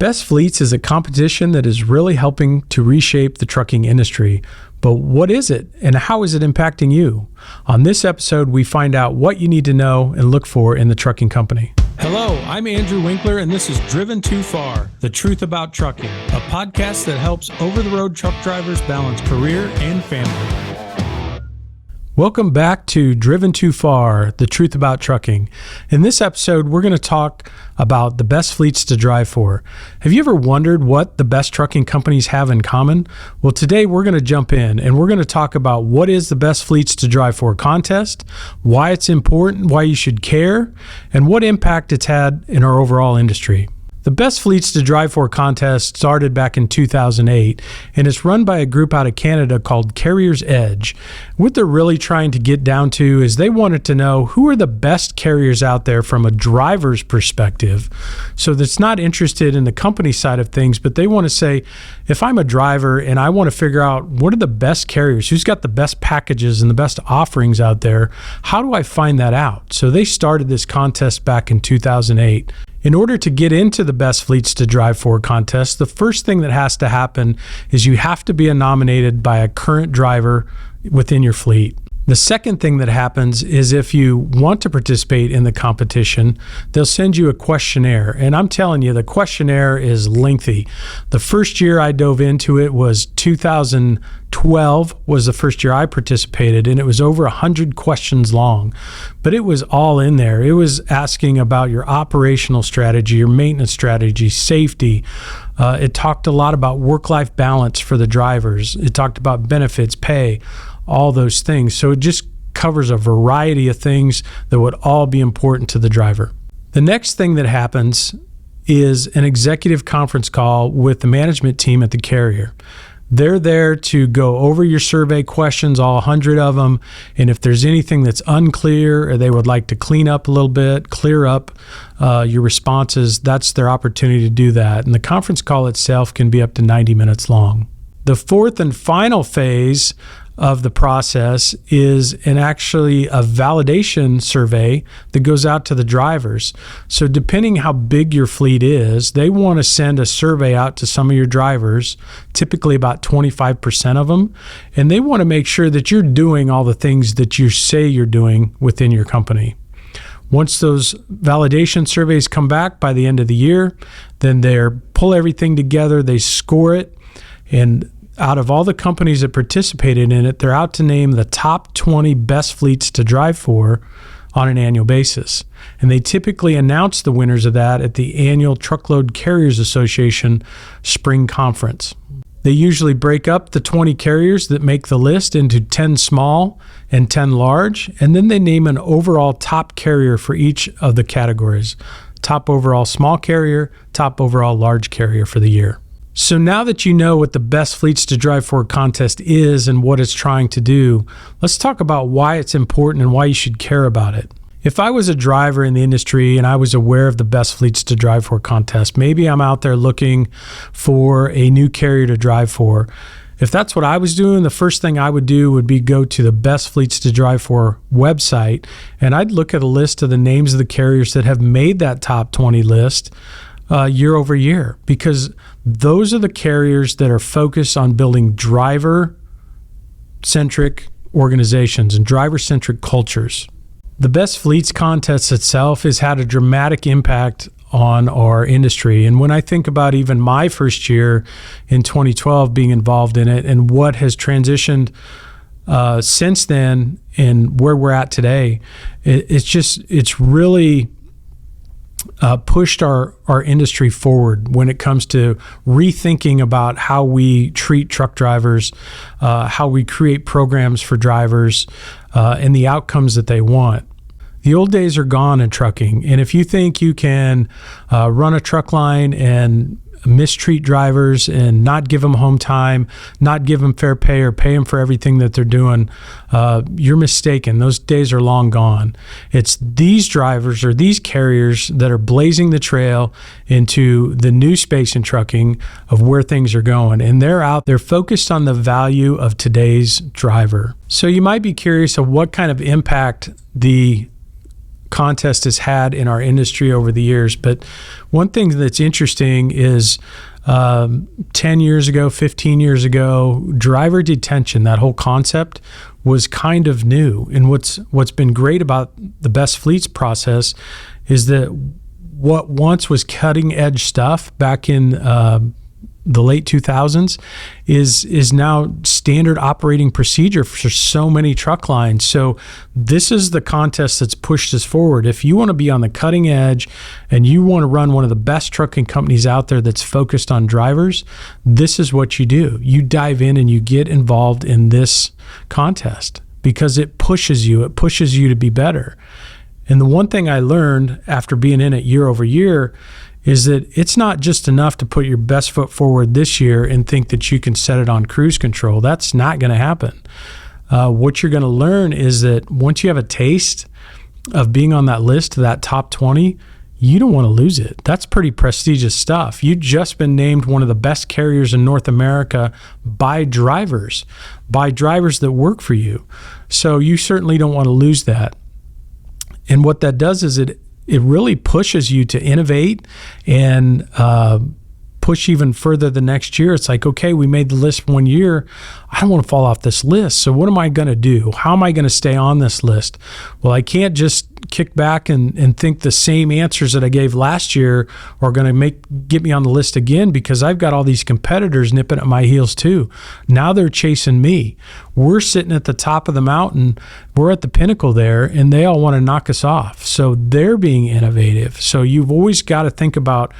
Best Fleets is a competition that is really helping to reshape the trucking industry. But what is it and how is it impacting you? On this episode, we find out what you need to know and look for in the trucking company. Hello, I'm Andrew Winkler, and this is Driven Too Far, the truth about trucking, a podcast that helps over-the-road truck drivers balance career and family. Welcome back to Driven Too Far, the truth about trucking. In this episode, we're going to talk about the best fleets to drive for. Have you ever wondered what the best trucking companies have in common? Well, today we're going to jump in and we're going to talk about what is the best fleets to drive for contest, why it's important, why you should care, and what impact it's had in our overall industry. The Best Fleets to Drive For contest started back in 2008, and it's run by a group out of Canada called Carrier's Edge. What they're really trying to get down to is they wanted to know who are the best carriers out there from a driver's perspective. So that's not interested in the company side of things, but they want to say, if I'm a driver and I want to figure out what are the best carriers, who's got the best packages and the best offerings out there, how do I find that out? So they started this contest back in 2008. In order to get into the Best Fleets to Drive For contest, the first thing that has to happen is you have to be nominated by a current driver within your fleet. The second thing that happens is if you want to participate in the competition, they'll send you a questionnaire. And I'm telling you, the questionnaire is lengthy. The first year I dove into it was 2012 was the first year I participated, and it was over 100 questions long. But it was all in there. It was asking about your operational strategy, your maintenance strategy, safety. It talked a lot about work-life balance for the drivers. It talked about benefits, pay, all those things. So it just covers a variety of things that would all be important to the driver. The next thing that happens is an executive conference call with the management team at the carrier. They're there to go over your survey questions, all 100 of them, and if there's anything that's unclear or they would like to clean up a little bit, clear up your responses, that's their opportunity to do that. And the conference call itself can be up to 90 minutes long. The fourth and final phase of the process is actually a validation survey that goes out to the drivers. So depending how big your fleet is, they want to send a survey out to some of your drivers, typically about 25% of them, and they want to make sure that you're doing all the things that you say you're doing within your company. Once those validation surveys come back by the end of the year, then they pull everything together, they score it, and out of all the companies that participated in it, they're out to name the top 20 best fleets to drive for on an annual basis. And they typically announce the winners of that at the annual Truckload Carriers Association Spring Conference. They usually break up the 20 carriers that make the list into 10 small and 10 large, and then they name an overall top carrier for each of the categories. Top overall small carrier, top overall large carrier for the year. So now that you know what the Best Fleets to Drive For contest is and what it's trying to do, let's talk about why it's important and why you should care about it. If I was a driver in the industry and I was aware of the Best Fleets to Drive For contest, maybe I'm out there looking for a new carrier to drive for. If that's what I was doing, the first thing I would do would be go to the Best Fleets to Drive For website, and I'd look at a list of the names of the carriers that have made that top 20 list year over year, because those are the carriers that are focused on building driver-centric organizations and driver-centric cultures. The Best Fleets contest itself has had a dramatic impact on our industry. And when I think about even my first year in 2012 being involved in it and what has transitioned since then and where we're at today, it's really pushed our industry forward when it comes to rethinking about how we treat truck drivers, how we create programs for drivers, and the outcomes that they want. The old days are gone in trucking, and if you think you can run a truck line and mistreat drivers and not give them home time, not give them fair pay or pay them for everything that they're doing, you're mistaken. Those days are long gone. It's these drivers or these carriers that are blazing the trail into the new space in trucking of where things are going. And they're focused on the value of today's driver. So you might be curious of what kind of impact the contest has had in our industry over the years. But one thing that's interesting is 10 years ago, 15 years ago, driver detention, that whole concept was kind of new. And what's been great about the Best Fleets process is that what once was cutting edge stuff back in the late 2000s is now standard operating procedure for so many truck lines. So this is the contest that's pushed us forward. If you want to be on the cutting edge and you want to run one of the best trucking companies out there that's focused on drivers, this is what you do. You dive in and you get involved in this contest because it pushes you to be better. And the one thing I learned after being in it year over year is that it's not just enough to put your best foot forward this year and think that you can set it on cruise control. That's not going to happen. What you're going to learn is that once you have a taste of being on that list, that top 20, you don't want to lose it. That's pretty prestigious stuff. You've just been named one of the best carriers in North America by drivers that work for you. So you certainly don't want to lose that. And what that does is it really pushes you to innovate and push even further the next year. It's like, okay, we made the list 1 year. I don't want to fall off this list. So what am I going to do? How am I going to stay on this list? Well, I can't just kick back and think the same answers that I gave last year are going to get me on the list again, because I've got all these competitors nipping at my heels too. Now they're chasing me. We're sitting at the top of the mountain. We're at the pinnacle there, and they all want to knock us off. So they're being innovative. So you've always got to think about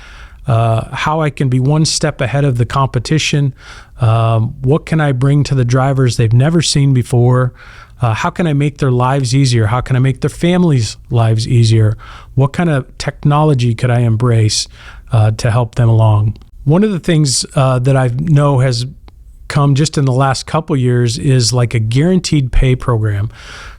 how I can be one step ahead of the competition. What can I bring to the drivers they've never seen before? How can I make their lives easier? How can I make their families' lives easier? What kind of technology could I embrace to help them along? One of the things that I know has come just in the last couple years is like a guaranteed pay program.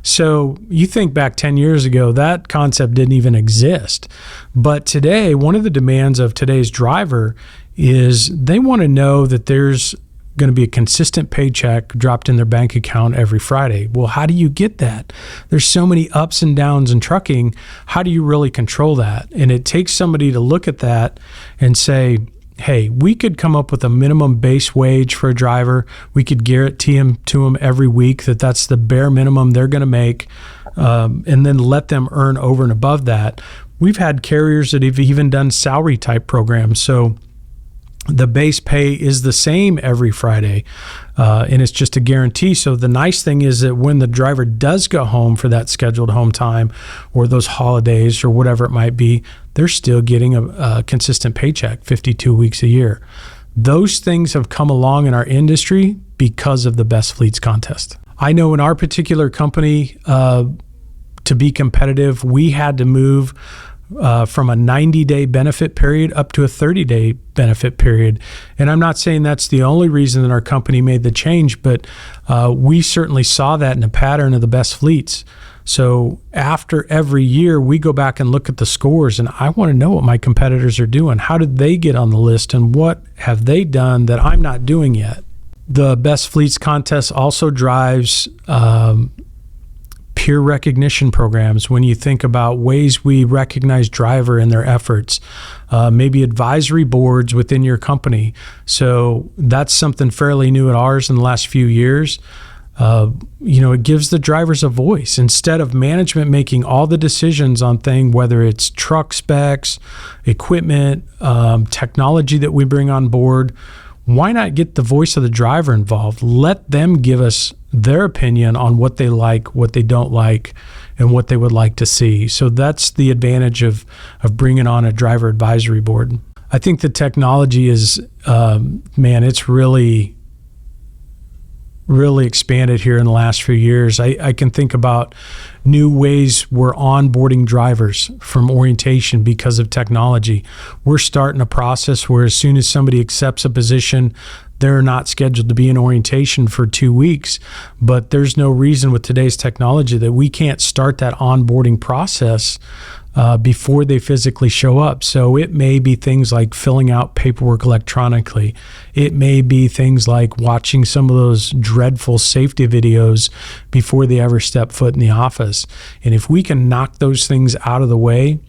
So you think back 10 years ago, that concept didn't even exist. But today, one of the demands of today's driver is they want to know that there's going to be a consistent paycheck dropped in their bank account every Friday. Well, how do you get that? There's so many ups and downs in trucking. How do you really control that? And it takes somebody to look at that and say, hey, we could come up with a minimum base wage for a driver. We could guarantee them to them every week that that's the bare minimum they're going to make, and then let them earn over and above that. We've had carriers that have even done salary type programs. So the base pay is the same every Friday, and it's just a guarantee. So the nice thing is that when the driver does go home for that scheduled home time or those holidays or whatever it might be, they're still getting a consistent paycheck 52 weeks a year. Those things have come along in our industry because of the Best Fleets contest. I know in our particular company, to be competitive, we had to move from a 90-day benefit period up to a 30-day benefit period. And I'm not saying that's the only reason that our company made the change, but we certainly saw that in a pattern of the Best Fleets. So after every year, we go back and look at the scores, and I want to know what my competitors are doing. How did they get on the list, and what have they done that I'm not doing yet? The Best Fleets contest also drives peer recognition programs. When you think about ways we recognize driver and their efforts, maybe advisory boards within your company. So that's something fairly new at ours in the last few years. It gives the drivers a voice instead of management making all the decisions on things, whether it's truck specs, equipment, technology that we bring on board. Why not get the voice of the driver involved? Let them give us their opinion on what they like, what they don't like, and what they would like to see. So that's the advantage of bringing on a driver advisory board. I think the technology is, it's really expanded here in the last few years. I can think about new ways we're onboarding drivers from orientation because of technology. We're starting a process where as soon as somebody accepts a position, they're not scheduled to be in orientation for 2 weeks, but there's no reason with today's technology that we can't start that onboarding process before they physically show up. So it may be things like filling out paperwork electronically. It may be things like watching some of those dreadful safety videos before they ever step foot in the office. And if we can knock those things out of the way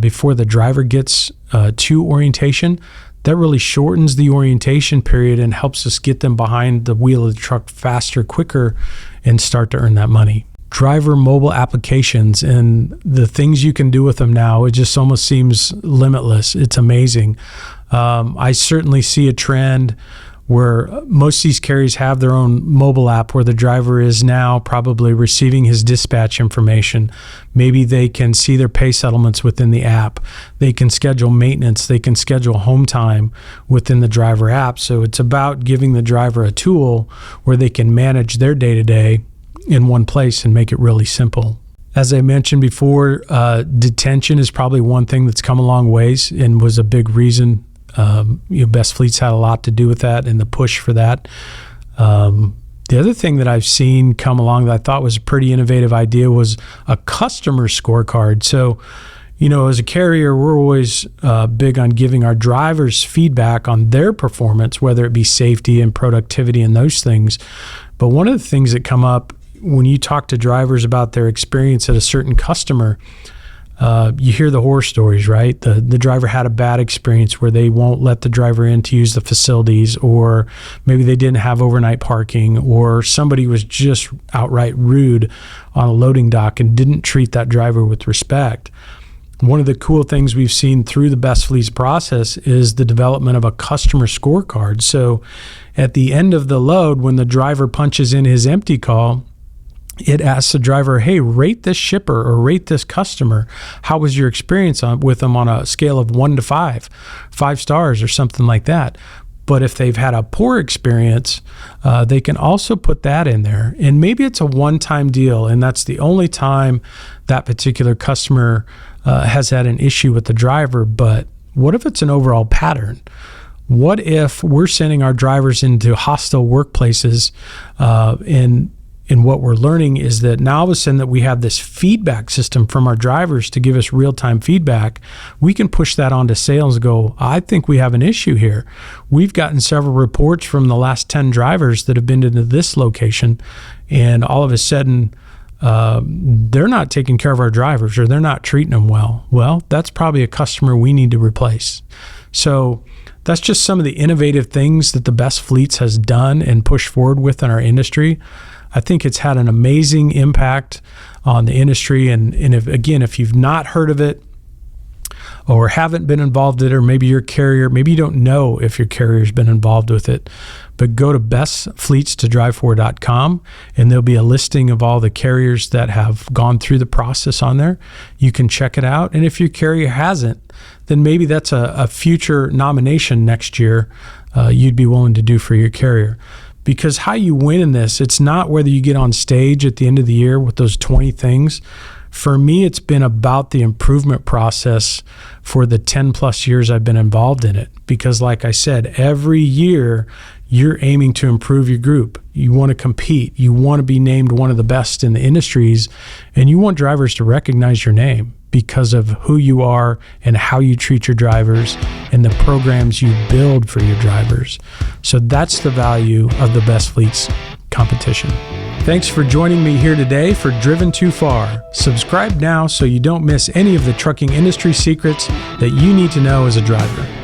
before the driver gets to orientation, that really shortens the orientation period and helps us get them behind the wheel of the truck faster, quicker, and start to earn that money. Driver mobile applications and the things you can do with them now, it just almost seems limitless. It's amazing. I certainly see a trend where most of these carriers have their own mobile app where the driver is now probably receiving his dispatch information. Maybe they can see their pay settlements within the app. They can schedule maintenance. They can schedule home time within the driver app. So it's about giving the driver a tool where they can manage their day-to-day in one place and make it really simple. As I mentioned before, detention is probably one thing that's come a long ways and was a big reason. Best Fleets had a lot to do with that and the push for that. The other thing that I've seen come along that I thought was a pretty innovative idea was a customer scorecard. So, as a carrier, we're always big on giving our drivers feedback on their performance, whether it be safety and productivity and those things. But one of the things that come up when you talk to drivers about their experience at a certain customer, you hear the horror stories, right? The driver had a bad experience where they won't let the driver in to use the facilities, or maybe they didn't have overnight parking, or somebody was just outright rude on a loading dock and didn't treat that driver with respect. One of the cool things we've seen through the Best Fleets process is the development of a customer scorecard. So at the end of the load, when the driver punches in his empty call, it asks the driver, hey, rate this shipper or rate this customer. How was your experience with them on a scale of 1 to 5 stars or something like that? But if they've had a poor experience, they can also put that in there. And maybe it's a one-time deal, and that's the only time that particular customer has had an issue with the driver. But what if it's an overall pattern? What if we're sending our drivers into hostile workplaces and what we're learning is that now all of a sudden that we have this feedback system from our drivers to give us real-time feedback, we can push that onto sales and go, I think we have an issue here. We've gotten several reports from the last 10 drivers that have been into this location, and all of a sudden they're not taking care of our drivers or they're not treating them well. Well, that's probably a customer we need to replace. So that's just some of the innovative things that the Best Fleets has done and pushed forward with in our industry. I think it's had an amazing impact on the industry. And if you've not heard of it or haven't been involved in it, or maybe your carrier, maybe you don't know if your carrier's been involved with it, but go to bestfleetstodrivefor.com and there'll be a listing of all the carriers that have gone through the process on there. You can check it out. And if your carrier hasn't, then maybe that's a future nomination next year you'd be willing to do for your carrier. Because how you win in this, it's not whether you get on stage at the end of the year with those 20 things. For me, it's been about the improvement process for the 10 plus years I've been involved in it. Because like I said, every year you're aiming to improve your group. You want to compete. You want to be named one of the best in the industries, and you want drivers to recognize your name because of who you are and how you treat your drivers and the programs you build for your drivers. So that's the value of the Best Fleets competition. Thanks for joining me here today for Driven Too Far. Subscribe now so you don't miss any of the trucking industry secrets that you need to know as a driver.